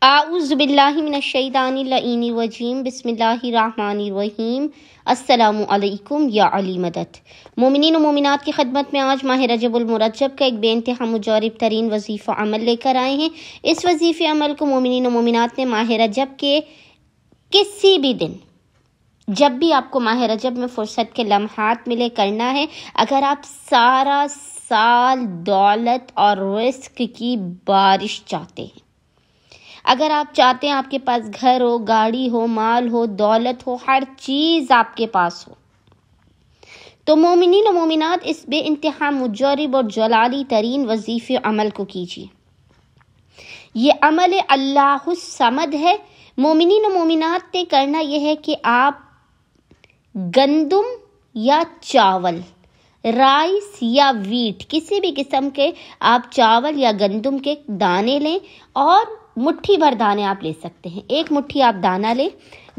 اعوذ باللہ من الشیطان اللعین الرجیم، بسم اللہ الرحمن الرحیم۔ السلام علیکم یا علی مدد۔ مومنین و مومنات کی خدمت میں آج ماہ رجب المرجب کا ایک بے انتہا مجرب ترین وظیفہ عمل لے کر آئے ہیں۔ اس وظیفے عمل کو مومنین و مومنات نے ماہ رجب کے کسی بھی دن، جب بھی آپ کو ماہ رجب میں فرصت کے لمحات ملے، کرنا ہے۔ اگر آپ سارا سال دولت اور رزق کی بارش چاہتے ہیں، اگر آپ چاہتے ہیں آپ کے پاس گھر ہو، گاڑی ہو، مال ہو، دولت ہو، ہر چیز آپ کے پاس ہو، تو مومنین و مومنات اس بے انتہا مجرب اور جلالی ترین وظیفے عمل کو کیجیے۔ یہ عمل اللہ الصمد ہے۔ مومنین و مومنات نے کرنا یہ ہے کہ آپ گندم یا چاول، رائس یا ویٹ، کسی بھی قسم کے آپ چاول یا گندم کے دانے لیں، اور مٹھی بھر دانے آپ لے سکتے ہیں۔ ایک مٹھی آپ دانہ لیں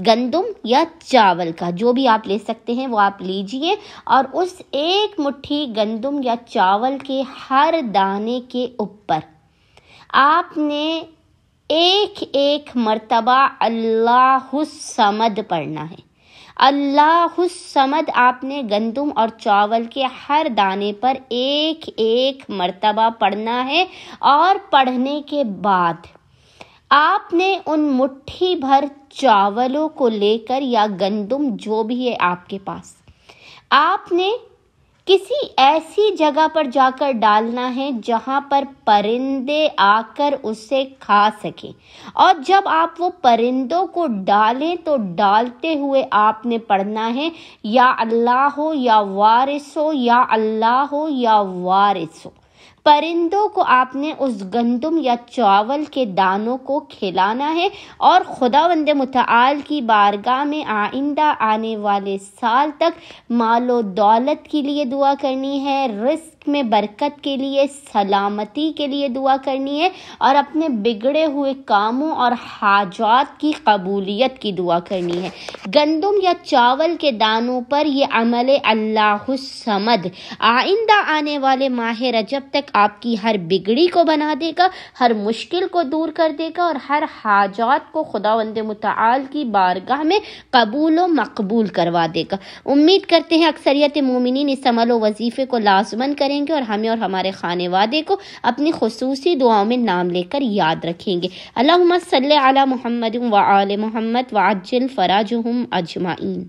گندم یا چاول کا، جو بھی آپ لے سکتے ہیں وہ آپ لیجئے، اور اس ایک مٹھی گندم یا چاول کے ہر دانے کے اوپر آپ نے ایک مرتبہ اللہ الصمد پڑھنا ہے۔ اللہ الصمد آپ نے گندم اور چاول کے ہر دانے پر ایک مرتبہ پڑھنا ہے، اور پڑھنے کے بعد آپ نے ان مٹھی بھر چاولوں کو لے کر، یا گندم جو بھی ہے آپ کے پاس، آپ نے کسی ایسی جگہ پر جا کر ڈالنا ہے جہاں پر پرندے آ کر اسے کھا سکیں، اور جب آپ وہ پرندوں کو ڈالیں تو ڈالتے ہوئے آپ نے پڑھنا ہے یا اللہ ہو یا وارث ہو، یا اللہ ہو یا وارث ہو۔ پرندوں کو آپ نے اس گندم یا چاول کے دانوں کو کھلانا ہے، اور خداوند متعال کی بارگاہ میں آئندہ آنے والے سال تک مال و دولت کے لیے دعا کرنی ہے، رزق میں برکت کے لیے، سلامتی کے لیے دعا کرنی ہے، اور اپنے بگڑے ہوئے کاموں اور حاجات کی قبولیت کی دعا کرنی ہے۔ گندم یا چاول کے دانوں پر یہ عمل اللہ الصمد آئندہ آنے والے ماہ رجب تک آپ کی ہر بگڑی کو بنا دے گا، ہر مشکل کو دور کر دے گا، اور ہر حاجات کو خداوند متعال کی بارگاہ میں قبول و مقبول کروا دے گا۔ امید کرتے ہیں اکثریت مومنین اس عمل و وظیفے کو لازماً کریں گے، اور ہمیں اور ہمارے خانوادے کو اپنی خصوصی دعاؤں میں نام لے کر یاد رکھیں گے۔ اللہم صلی علی محمد وآل محمد وعجل فراجہم اجمعین۔